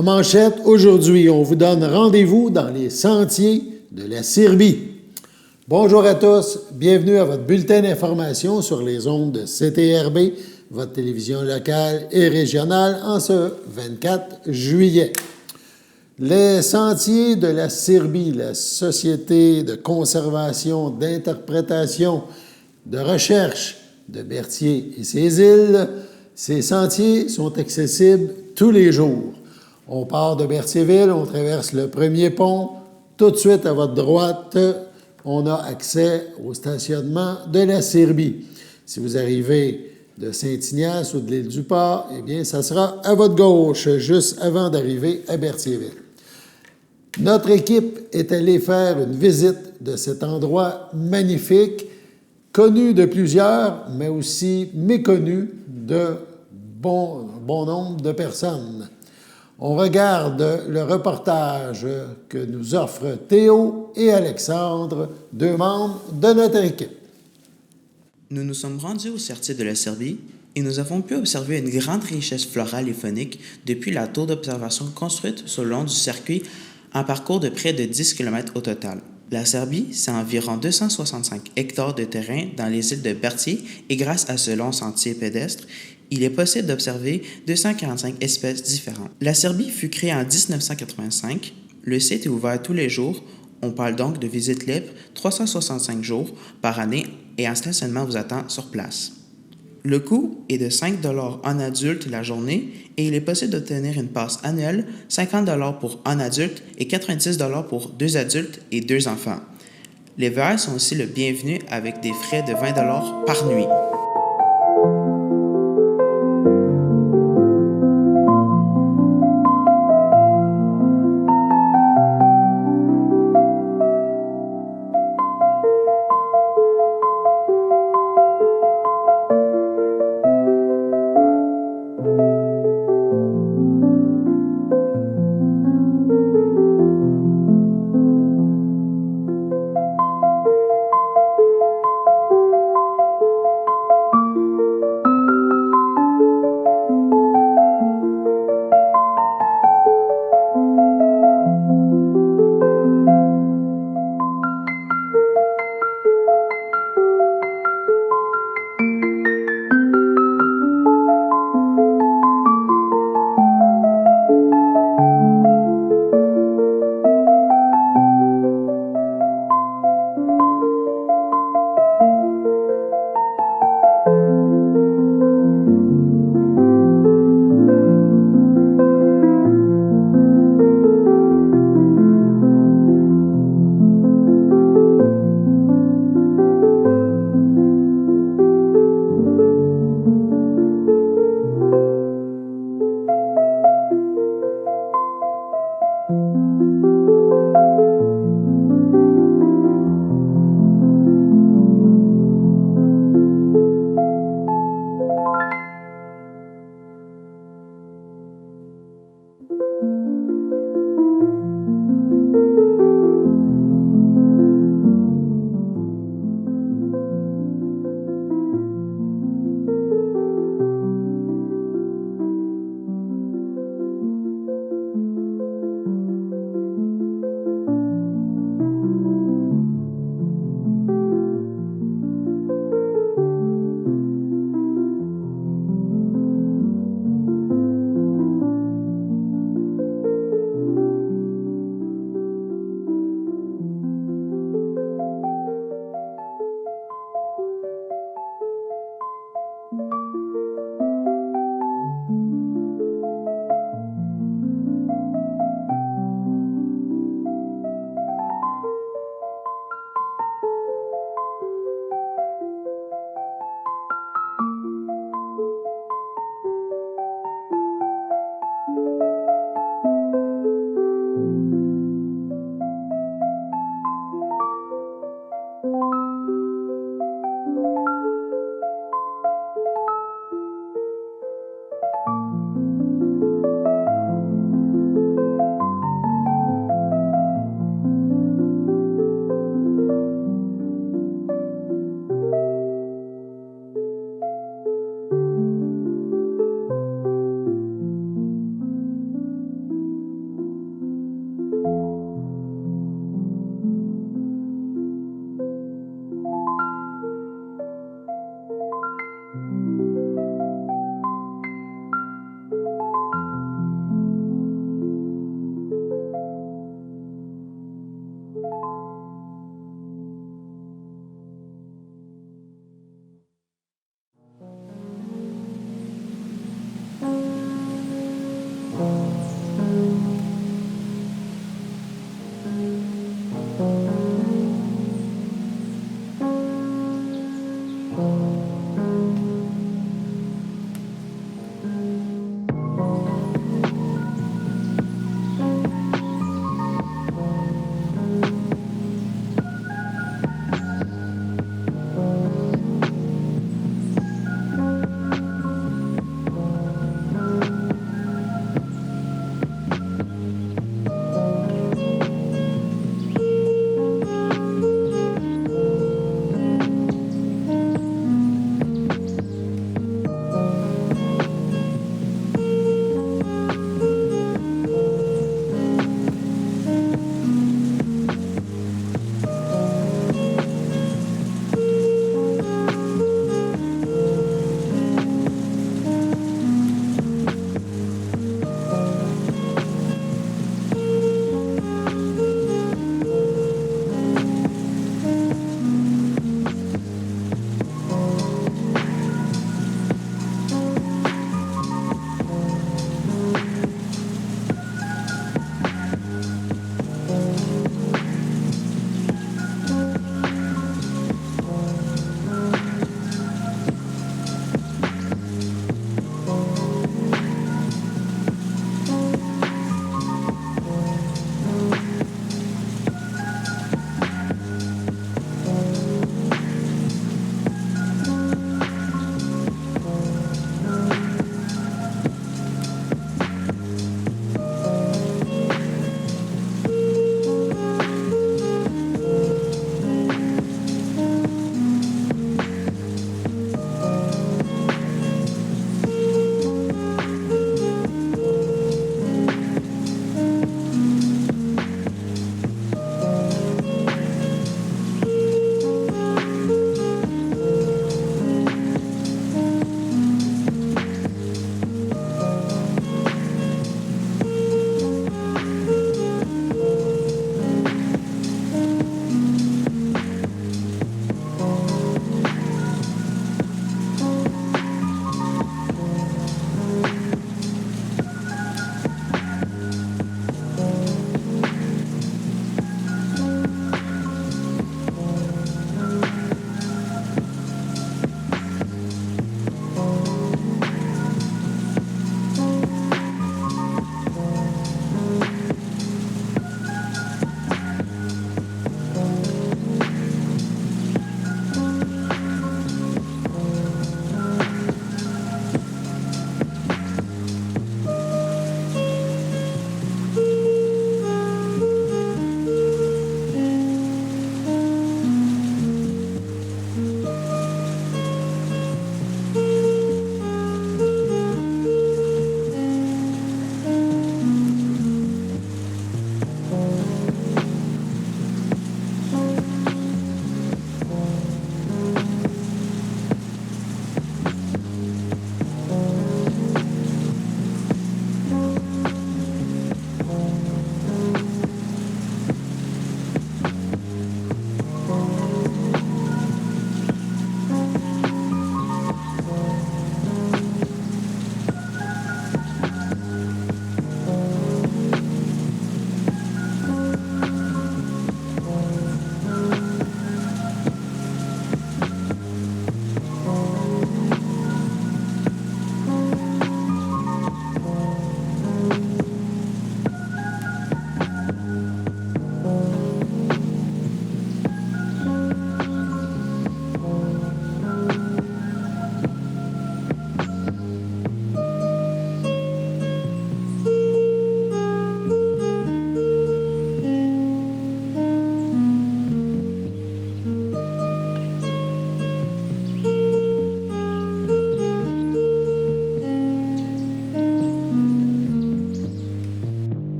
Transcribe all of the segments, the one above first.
En manchette, aujourd'hui, on vous donne rendez-vous dans les sentiers de la Serbie. Bonjour à tous, bienvenue à votre bulletin d'information sur les ondes de CTRB, votre télévision locale et régionale, en ce 24 juillet. Les sentiers de la Serbie, la Société de conservation, d'interprétation, de recherche de Berthier et ses îles, ces sentiers sont accessibles tous les jours. On part de Berthierville, on traverse le premier pont. Tout de suite à votre droite, on a accès au stationnement de la Serbie. Si vous arrivez de Saint-Ignace ou de l'île du Port, eh bien, ça sera à votre gauche, juste avant d'arriver à Berthierville. Notre équipe est allée faire une visite de cet endroit magnifique, connu de plusieurs, mais aussi méconnu de bon nombre de personnes. On regarde le reportage que nous offrent Théo et Alexandre, deux membres de notre équipe. Nous nous sommes rendus au Sentier de la Serbie et nous avons pu observer une grande richesse florale et faunique depuis la tour d'observation construite sur le long du circuit, un parcours de près de 10 km au total. La Serbie, c'est environ 265 hectares de terrain dans les îles de Berthier et grâce à ce long sentier pédestre, il est possible d'observer 245 espèces différentes. La Serbie fut créée en 1985. Le site est ouvert tous les jours. On parle donc de visite libre 365 jours par année et un stationnement vous attend sur place. Le coût est de 5 $ en adulte la journée et il est possible d'obtenir une passe annuelle, 50 $ pour un adulte et 90 $ pour 2 adultes et 2 enfants. Les VR sont aussi le bienvenu avec des frais de 20 $ par nuit.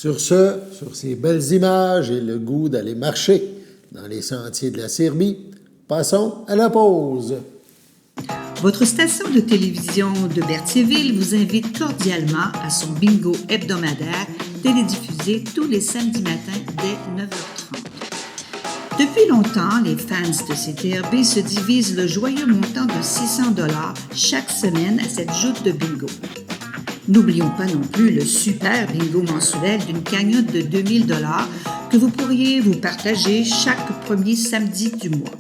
Sur ce, sur ces belles images et le goût d'aller marcher dans les sentiers de la Serbie, passons à la pause. Votre station de télévision de Berthierville vous invite cordialement à son bingo hebdomadaire télédiffusé tous les samedis matins dès 9h30. Depuis longtemps, les fans de CTRB se divisent le joyeux montant de 600 $ chaque semaine à cette joute de bingo. N'oublions pas non plus le super bingo mensuel d'une cagnotte de 2000 $ que vous pourriez vous partager chaque premier samedi du mois.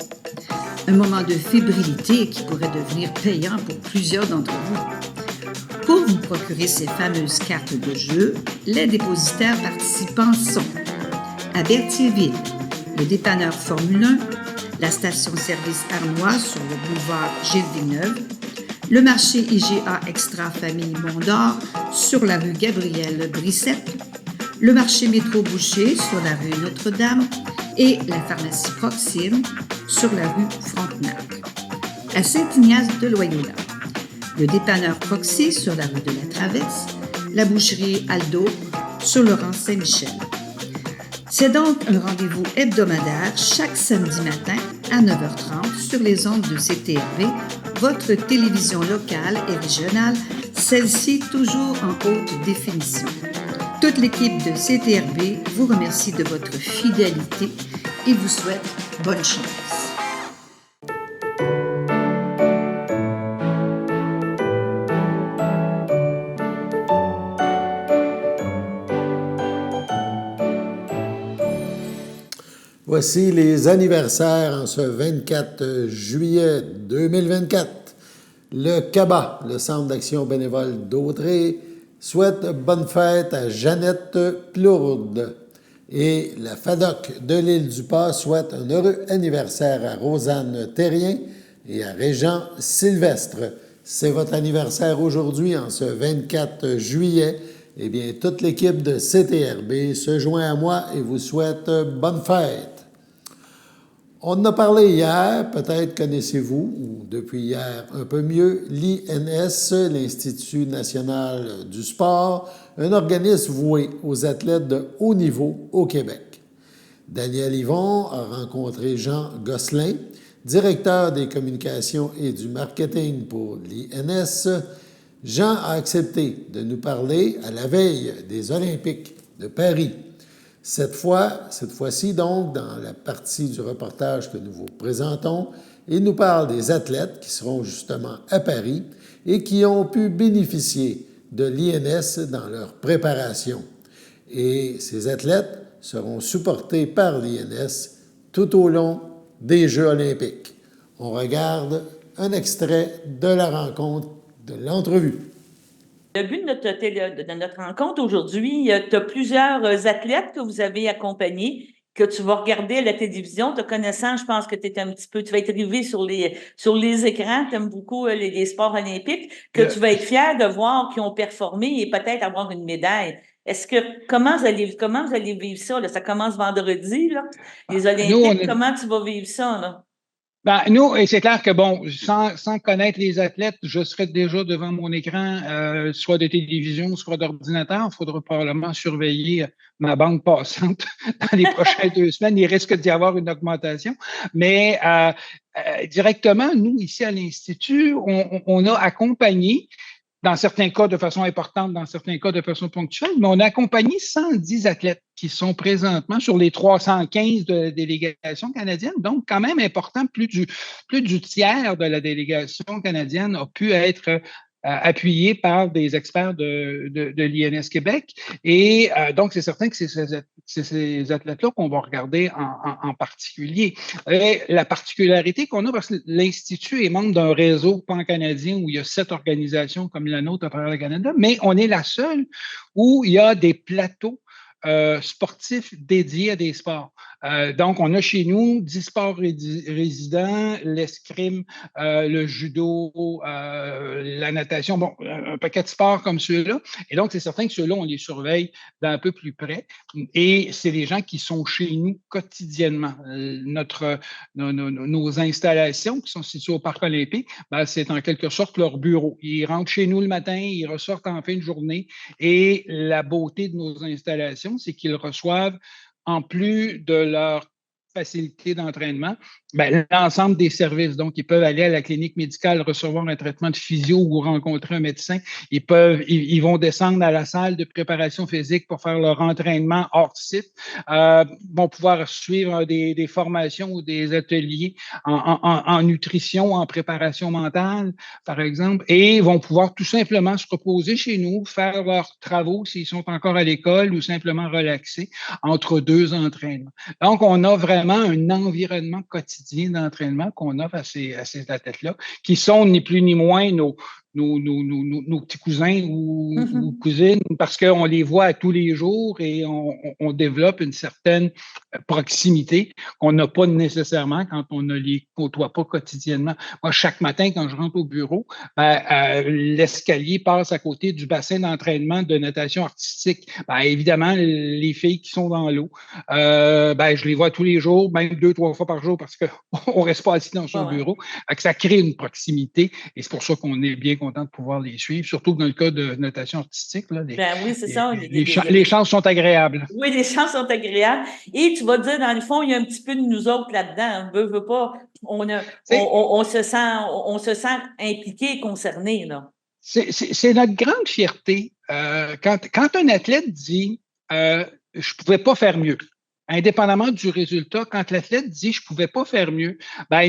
Un moment de fébrilité qui pourrait devenir payant pour plusieurs d'entre vous. Pour vous procurer ces fameuses cartes de jeu, les dépositaires participants sont à Berthierville, le dépanneur Formule 1, la station-service Armois sur le boulevard Gilles Villeneuve, le marché IGA Extra Famille Mont-d'Or sur la rue Gabriel Brissette, le marché Métro Boucher sur la rue Notre-Dame et la pharmacie Proxime sur la rue Frontenac. À Saint-Ignace de Loyola, le dépanneur Proxy sur la rue de la Traverse, la boucherie Aldo sur le rang Saint-Michel. C'est donc un rendez-vous hebdomadaire chaque samedi matin à 9h30 sur les ondes de CTRB, votre télévision locale et régionale, celle-ci toujours en haute définition. Toute l'équipe de CTRB vous remercie de votre fidélité et vous souhaite bonne chance. Voici les anniversaires en ce 24 juillet 2024. Le CABA, le Centre d'action bénévole d'Autrey, souhaite bonne fête à Jeannette Plourde. Et la FADOC de l'Île-du-Pas souhaite un heureux anniversaire à Rosanne Terrien et à Régent Sylvestre. C'est votre anniversaire aujourd'hui, en ce 24 juillet. Eh bien, toute l'équipe de CTRB se joint à moi et vous souhaite bonne fête. On en a parlé hier, peut-être connaissez-vous, ou depuis hier un peu mieux, l'INS, l'Institut national du sport, un organisme voué aux athlètes de haut niveau au Québec. Daniel Yvon a rencontré Jean Gosselin, directeur des communications et du marketing pour l'INS. Jean a accepté de nous parler à la veille des Olympiques de Paris. Cette fois-ci, donc, dans la partie du reportage que nous vous présentons, il nous parle des athlètes qui seront justement à Paris et qui ont pu bénéficier de l'INS dans leur préparation. Et ces athlètes seront supportés par l'INS tout au long des Jeux olympiques. On regarde un extrait de la rencontre, de l'entrevue. Le but de notre rencontre aujourd'hui, tu as plusieurs athlètes que vous avez accompagnés, que tu vas regarder à la télévision. Te connaissant, je pense que tu vas être rivé sur les écrans. Tu aimes beaucoup les sports olympiques, que tu vas être fier de voir qu'ils ont performé et peut-être avoir une médaille. Comment vous allez vivre ça, là? Ça commence vendredi, là, les Olympiques. Comment tu vas vivre ça, là? Nous, et c'est clair que, bon, sans connaître les athlètes, je serais déjà devant mon écran, soit de télévision, soit d'ordinateur. Il faudra probablement surveiller ma bande passante dans les prochaines 2 semaines. Il risque d'y avoir une augmentation. Mais directement, nous, ici à l'Institut, on a accompagné, dans certains cas de façon importante, dans certains cas de façon ponctuelle, mais on a accompagné 110 athlètes qui sont présentement sur les 315 de la délégation canadienne. Donc, quand même important, plus du tiers de la délégation canadienne a pu être appuyé par des experts de l'INS Québec. Et donc, c'est certain que c'est ces athlètes-là qu'on va regarder en particulier. Et la particularité qu'on a, parce que l'Institut est membre d'un réseau pan-canadien où il y a 7 organisations comme la nôtre à travers le Canada, mais on est la seule où il y a des plateaux sportifs dédiés à des sports. Donc, on a chez nous 10 sports résidents, l'escrime, le judo, la natation, bon, un paquet de sports comme ceux-là. Et donc, c'est certain que ceux-là, on les surveille d'un peu plus près. Et c'est des gens qui sont chez nous quotidiennement. Nos installations qui sont situées au Parc olympique, ben, c'est en quelque sorte leur bureau. Ils rentrent chez nous le matin, ils ressortent en fin de journée. Et la beauté de nos installations, préparation, c'est qu'ils reçoivent, en plus de leur facilité d'entraînement, l'ensemble des services. Donc, ils peuvent aller à la clinique médicale, recevoir un traitement de physio ou rencontrer un médecin. Ils vont descendre à la salle de préparation physique pour faire leur entraînement hors site. Vont pouvoir suivre des formations ou des ateliers en nutrition, en préparation mentale, par exemple, et vont pouvoir tout simplement se reposer chez nous, faire leurs travaux s'ils sont encore à l'école ou simplement relaxer entre 2 entraînements. Donc, on a vraiment un environnement quotidien d'entraînement qu'on offre à ces athlètes-là, qui sont ni plus ni moins nos petits cousins ou cousines, parce qu'on les voit à tous les jours et on développe une certaine proximité qu'on n'a pas nécessairement quand on ne les côtoie pas quotidiennement. Moi, chaque matin, quand je rentre au bureau, l'escalier passe à côté du bassin d'entraînement de natation artistique. Évidemment, les filles qui sont dans l'eau, je les vois tous les jours, même 2-3 fois par jour, parce qu'on ne reste pas assis dans son bureau. Ça crée une proximité et c'est pour ça qu'on est bien content de pouvoir les suivre, surtout dans le cas de natation artistique. Là, oui, c'est ça. Les chances sont agréables. Oui, les chances sont agréables. Et tu vas dire, dans le fond, il y a un petit peu de nous autres là-dedans. Veut pas. On se sent impliqué et concerné, là. C'est notre grande fierté. Quand un athlète dit « je ne pouvais pas faire mieux », indépendamment du résultat, quand l'athlète dit « je ne pouvais pas faire mieux »,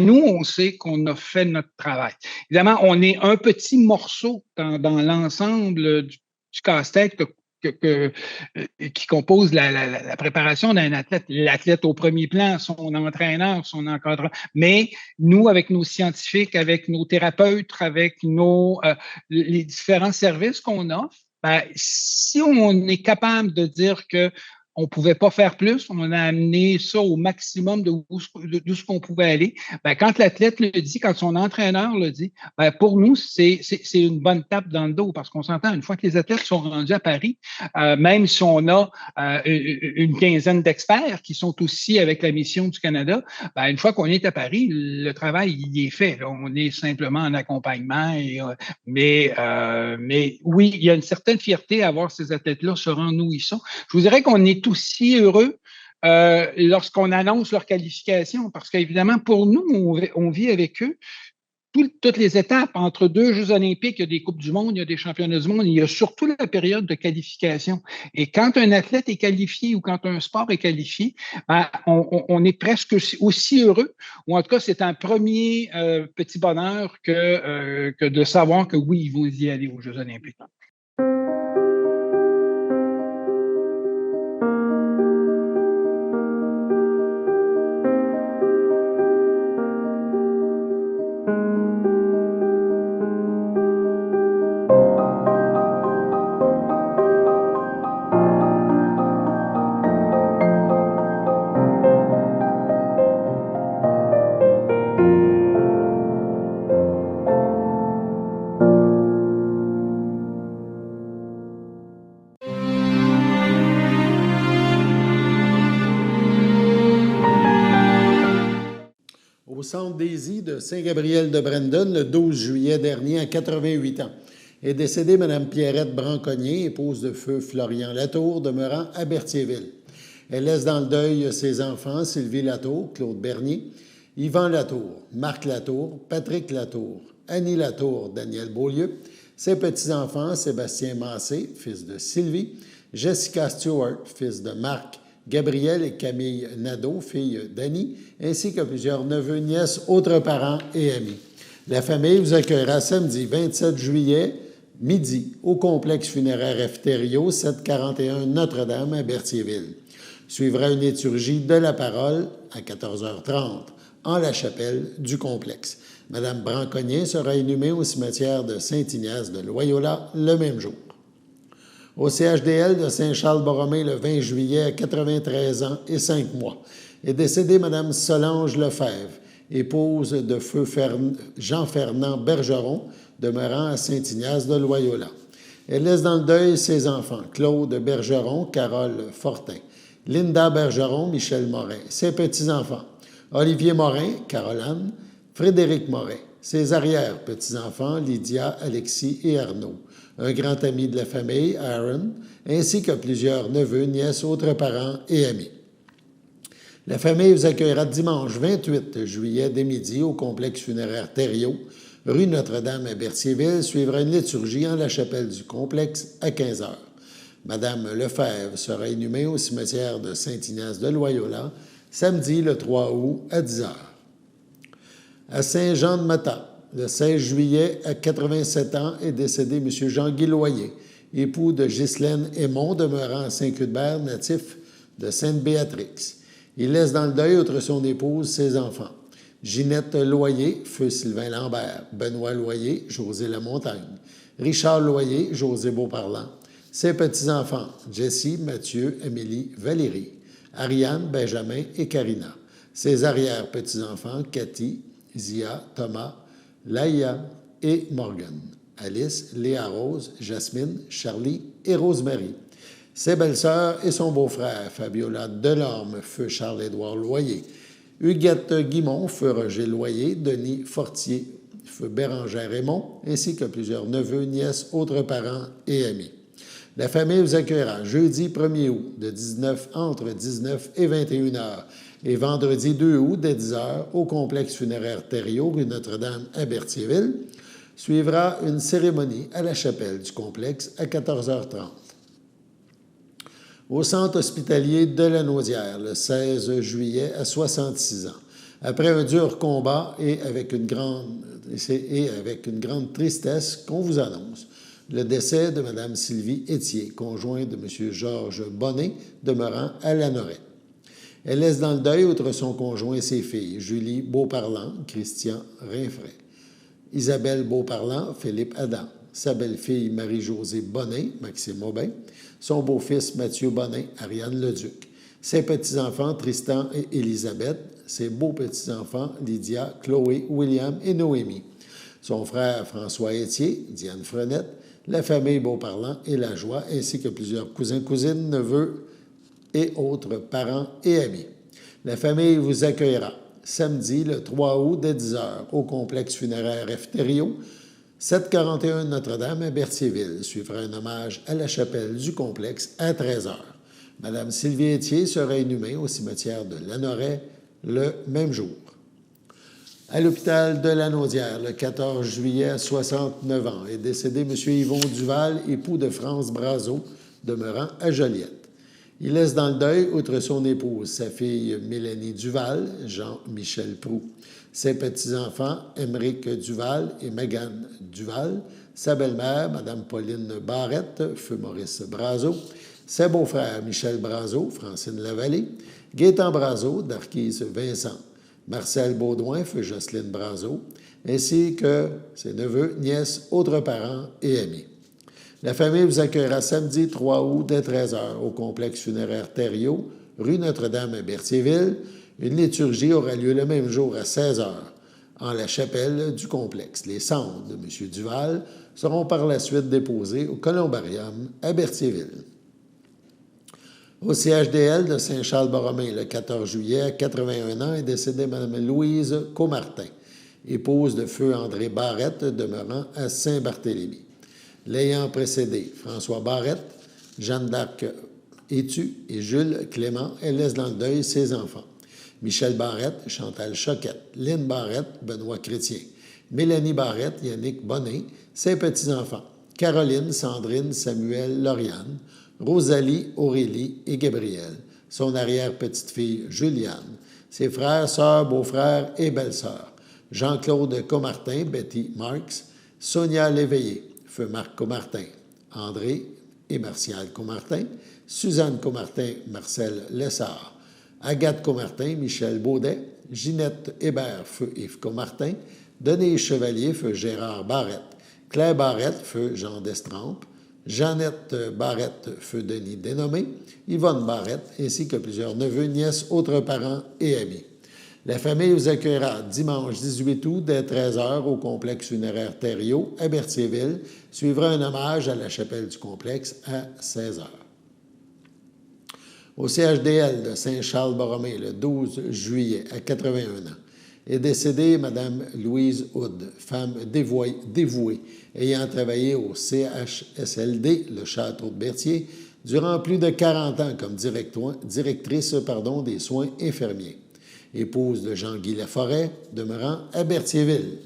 nous, on sait qu'on a fait notre travail. Évidemment, on est un petit morceau dans l'ensemble du casse-tête qui compose la préparation d'un athlète. L'athlète au premier plan, son entraîneur, son encadreur. Mais nous, avec nos scientifiques, avec nos thérapeutes, avec les différents services qu'on offre, si on est capable de dire que on ne pouvait pas faire plus, on a amené ça au maximum de ce qu'on pouvait aller. Quand l'athlète le dit, quand son entraîneur le dit, pour nous, c'est une bonne tape dans le dos parce qu'on s'entend, une fois que les athlètes sont rendus à Paris, même si on a une quinzaine d'experts qui sont aussi avec la mission du Canada, une fois qu'on est à Paris, le travail, il est fait. Là. On est simplement en accompagnement. Mais oui, il y a une certaine fierté à voir ces athlètes-là se rendre où ils sont. Je vous dirais qu'on est aussi heureux lorsqu'on annonce leur qualification, parce qu'évidemment, pour nous, on vit avec eux toutes les étapes. Entre 2 Jeux olympiques, il y a des Coupes du monde, il y a des championnats du monde, il y a surtout la période de qualification. Et quand un athlète est qualifié ou quand un sport est qualifié, on est presque aussi heureux, ou en tout cas, c'est un premier petit bonheur que de savoir que oui, ils vont y aller aux Jeux olympiques. Au Centre Daisy de Saint-Gabriel-de-Brandon le 12 juillet dernier, à 88 ans. Est décédée Mme Pierrette Brancognier, épouse de feu Florian Latour, demeurant à Berthierville. Elle laisse dans le deuil ses enfants, Sylvie Latour, Claude Bernier, Yvan Latour, Marc Latour, Patrick Latour, Annie Latour, Daniel Beaulieu, ses petits-enfants, Sébastien Massé, fils de Sylvie, Jessica Stewart, fils de Marc, Gabriel et Camille Nadeau, fille d'Annie, ainsi que plusieurs neveux, nièces, autres parents et amis. La famille vous accueillera samedi 27 juillet, midi, au complexe funéraire Efterio, 741 Notre-Dame à Berthierville. Suivra une liturgie de la parole à 14h30 en la chapelle du complexe. Mme Brancognier sera inhumée au cimetière de Saint-Ignace de Loyola le même jour. Au CHDL de Saint-Charles-Borromée le 20 juillet à 93 ans et 5 mois, est décédée Mme Solange Lefebvre, épouse de feu Jean-Fernand Bergeron, demeurant à Saint-Ignace de Loyola. Elle laisse dans le deuil ses enfants, Claude Bergeron, Carole Fortin, Linda Bergeron, Michel Morin, ses petits-enfants, Olivier Morin, Caroline, Frédéric Morin, ses arrière-petits-enfants, Lydia, Alexis et Arnaud, un grand ami de la famille, Aaron, ainsi que plusieurs neveux, nièces, autres parents et amis. La famille vous accueillera dimanche 28 juillet dès midi au complexe funéraire Thériault, rue Notre-Dame à Berthierville. Suivra une liturgie en la chapelle du complexe à 15 heures. Madame Lefebvre sera inhumée au cimetière de Saint-Ignace de Loyola samedi le 3 août à 10 heures. À Saint-Jean-de-Mata, le 16 juillet, à 87 ans, est décédé M. Jean-Guy Loyer, époux de Ghislaine Aymon, demeurant à Saint-Cuthbert, natif de Sainte-Béatrix. Il laisse dans le deuil, outre son épouse, ses enfants. Ginette Loyer, feu Sylvain Lambert, Benoît Loyer, José Lamontagne, Richard Loyer, José Beauparlant, ses petits-enfants, Jessie, Mathieu, Amélie, Valérie, Ariane, Benjamin et Karina, ses arrière-petits-enfants, Cathy, Zia, Thomas, Laïa et Morgan, Alice, Léa Rose, Jasmine, Charlie et Rosemary, ses belles-sœurs et son beau-frère, Fabiola Delorme, feu Charles-Édouard Loyer, Huguette Guimont, feu Roger Loyer, Denis Fortier, feu Bérangère Raymond, ainsi que plusieurs neveux, nièces, autres parents et amis. La famille vous accueillera jeudi 1er août entre 19 et 21 heures et vendredi 2 août dès 10 heures au complexe funéraire Thériault, rue Notre-Dame à Berthierville. Suivra une cérémonie à la chapelle du complexe à 14h30. Au centre hospitalier de la Naudière, le 16 juillet, à 66 ans. Après un dur combat et avec une grande tristesse qu'on vous annonce, le décès de Mme Sylvie Étier, conjointe de M. Georges Bonnet, demeurant à Lanoret. Elle laisse dans le deuil, outre son conjoint et ses filles, Julie Beauparlant, Christian Rinfray, Isabelle Beauparlant, Philippe Adam, sa belle-fille Marie-Josée Bonnet, Maxime Aubin, son beau-fils Mathieu Bonnet, Ariane Leduc, ses petits-enfants Tristan et Élisabeth, ses beaux-petits-enfants Lydia, Chloé, William et Noémie, son frère François Étier, Diane Frenette, la famille Beauparlant et la joie, ainsi que plusieurs cousins, cousines, neveux et autres parents et amis. La famille vous accueillera samedi le 3 août dès 10 heures au complexe funéraire F. Thériault, 741 Notre-Dame à Berthierville. Suivra un hommage à la chapelle du complexe à 13 heures. Madame Sylvie Étier sera inhumée au cimetière de Lanoret le même jour. À l'hôpital de la Naudière, le 14 juillet, à 69 ans, est décédé M. Yvon Duval, époux de France Brazeau, demeurant à Joliette. Il laisse dans le deuil, outre son épouse, sa fille Mélanie Duval, Jean-Michel Proux, ses petits-enfants, Émeric Duval et Mégane Duval, sa belle-mère, Mme Pauline Barrette, feu Maurice Brazeau, ses beaux-frères, Michel Brazeau, Francine Lavallée, Gaétan Brazeau, d'Arquise Vincent, Marcel Baudouin, feu Jocelyne Brazeau, ainsi que ses neveux, nièces, autres parents et amis. La famille vous accueillera samedi 3 août dès 13 heures au complexe funéraire Thériault, rue Notre-Dame à Berthierville. Une liturgie aura lieu le même jour à 16 heures en la chapelle du complexe. Les cendres de M. Duval seront par la suite déposées au Columbarium à Berthierville. Au CHDL de Saint-Charles-Borromée, le 14 juillet, à 81 ans, est décédée Mme Louise Comartin, épouse de feu André Barrette, demeurant à Saint-Barthélemy. L'ayant précédé, François Barrette, Jeanne d'Arc Étu et Jules Clément, elle laisse dans le deuil ses enfants. Michel Barrette, Chantal Choquette, Lynne Barrette, Benoît Chrétien, Mélanie Barrette, Yannick Bonnet, ses petits-enfants, Caroline, Sandrine, Samuel, Lauriane, Rosalie, Aurélie et Gabriel, son arrière-petite-fille Juliane, ses frères, sœurs, beaux-frères et belles-sœurs, Jean-Claude Comartin, Betty Marx, Sonia Léveillé, feu Marc Comartin, André et Martial Comartin, Suzanne Comartin, Marcel Lessard, Agathe Comartin, Michel Baudet, Ginette Hébert, feu Yves Comartin, Denis Chevalier, feu Gérard Barrette, Claire Barrette, feu Jean Destrempes, Jeannette Barrette, feu Denis Dénommé, Yvonne Barrette, ainsi que plusieurs neveux, nièces, autres parents et amis. La famille vous accueillera dimanche 18 août dès 13 heures au complexe funéraire Thériault à Berthierville. Suivra un hommage à la chapelle du complexe à 16 heures. Au CHDL de Saint-Charles-Borromée, le 12 juillet, à 81 ans, Est décédée Mme Louise Hood, femme dévouée, ayant travaillé au CHSLD, le Château de Berthier, durant plus de 40 ans comme directrice des soins infirmiers. Épouse de Jean-Guy Laforêt, demeurant à Berthierville.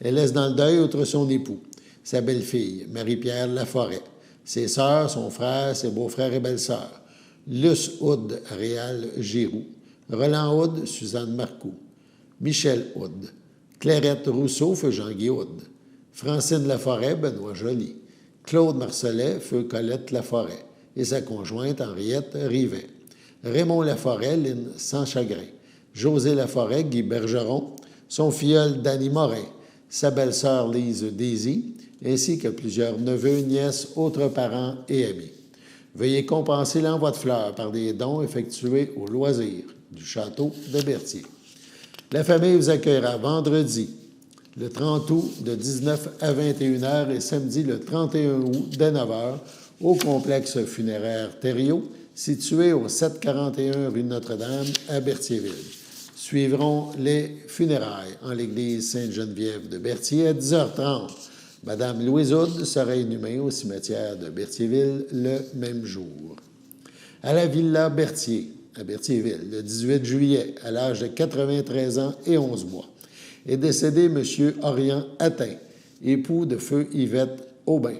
Elle laisse dans le deuil outre son époux, sa belle-fille, Marie-Pierre Laforêt, ses sœurs, son frère, ses beaux-frères et belles-sœurs, Luce Hood, Réal Giroux, Roland Hood, Suzanne Marcoux, Michel Hood, Clairette Rousseau, feu Jean-Guy Hood, Francine Laforêt, Benoît Joly, Claude Marcelet, feu Colette Laforêt, et sa conjointe Henriette Rivet, Raymond Laforêt, Lynne Sans Chagrin, José Laforêt, Guy Bergeron, son filleul Danny Morin, sa belle-sœur Lise Daisy, ainsi que plusieurs neveux, nièces, autres parents et amis. Veuillez compenser l'envoi de fleurs par des dons effectués au loisir du château de Berthier. La famille vous accueillera vendredi, le 30 août, de 19 à 21 h et samedi, le 31 août, dès 9 h, au complexe funéraire Thériault, situé au 741 rue Notre-Dame à Berthierville. Suivront les funérailles en l'église Sainte-Geneviève de Berthier à 10h30. Madame Louise Hood sera inhumée au cimetière de Berthierville le même jour. À la Villa Berthier, à Berthierville, le 18 juillet, à l'âge de 93 ans et 11 mois, est décédé M. Orient Attin, époux de feu Yvette Aubin,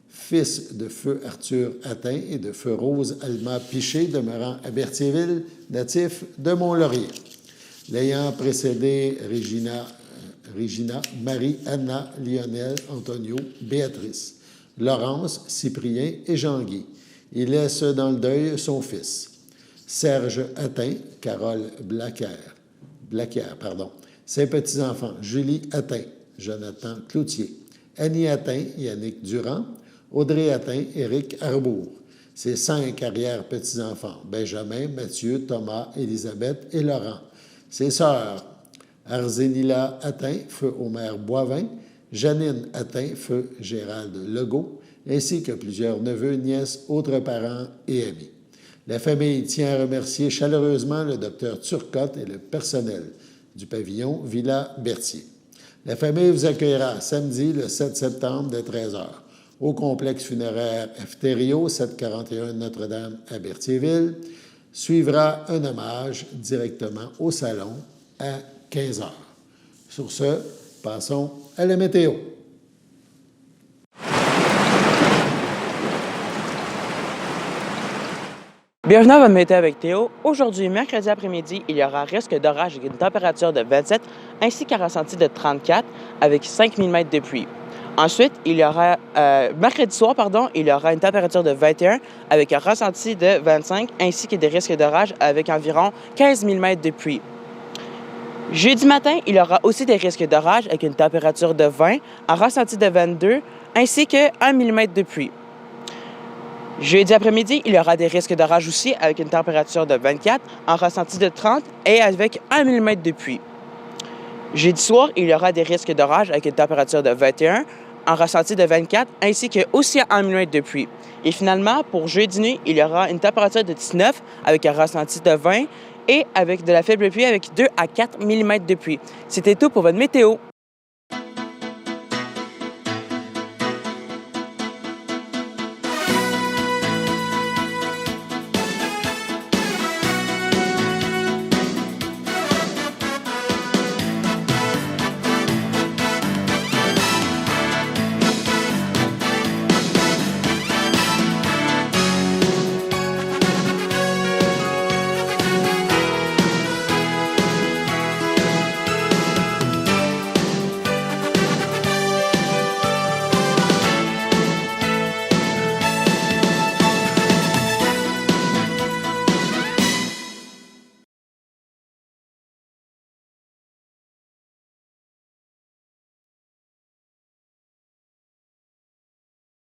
fils de feu Arthur Attin et de feu Rose Alma Piché, demeurant à Berthierville, natif de Mont-Laurier. L'ayant précédé Regina, Marie, Anna, Lionel, Antonio, Béatrice, Laurence, Cyprien et Jean-Guy. Il laisse dans le deuil son fils, Serge Attin, Carole Blaquière, ses petits-enfants, Julie Attin, Jonathan Cloutier, Annie Attin, Yannick Durand, Audrey Attin, Éric Arbour, ses 5 arrière-petits-enfants, Benjamin, Mathieu, Thomas, Élisabeth et Laurent, ses sœurs, Arzénila Attin, feu Omer Boivin, Janine Attin, feu Gérald Legault, ainsi que plusieurs neveux, nièces, autres parents et amis. La famille tient à remercier chaleureusement le docteur Turcotte et le personnel du pavillon Villa Berthier. La famille vous accueillera samedi, le 7 septembre, dès 13 h, au complexe funéraire F. Thériault, 741 Notre-Dame à Berthierville. Suivra un hommage directement au salon à 15 h. Sur ce, passons à la météo. Bienvenue à votre météo avec Théo. Aujourd'hui, mercredi après-midi, il y aura risque d'orage avec une température de 27 ainsi qu'un ressenti de 34 avec 5 mm de pluie. Ensuite, il y aura mercredi soir, il y aura une température de 21 avec un ressenti de 25 ainsi que des risques d'orage avec environ 15 mm de pluie. Jeudi matin, il y aura aussi des risques d'orage avec une température de 20, un ressenti de 22 ainsi que 1 mm de pluie. Jeudi après-midi, il y aura des risques d'orage aussi avec une température de 24, un ressenti de 30 et avec 1 mm de pluie. Jeudi soir, il y aura des risques d'orage avec une température de 21, un ressenti de 24 ainsi que aussi 1 mm de pluie. Et finalement, pour jeudi nuit, il y aura une température de 19 avec un ressenti de 20 et avec de la faible pluie avec 2 à 4 mm de pluie. C'était tout pour votre météo.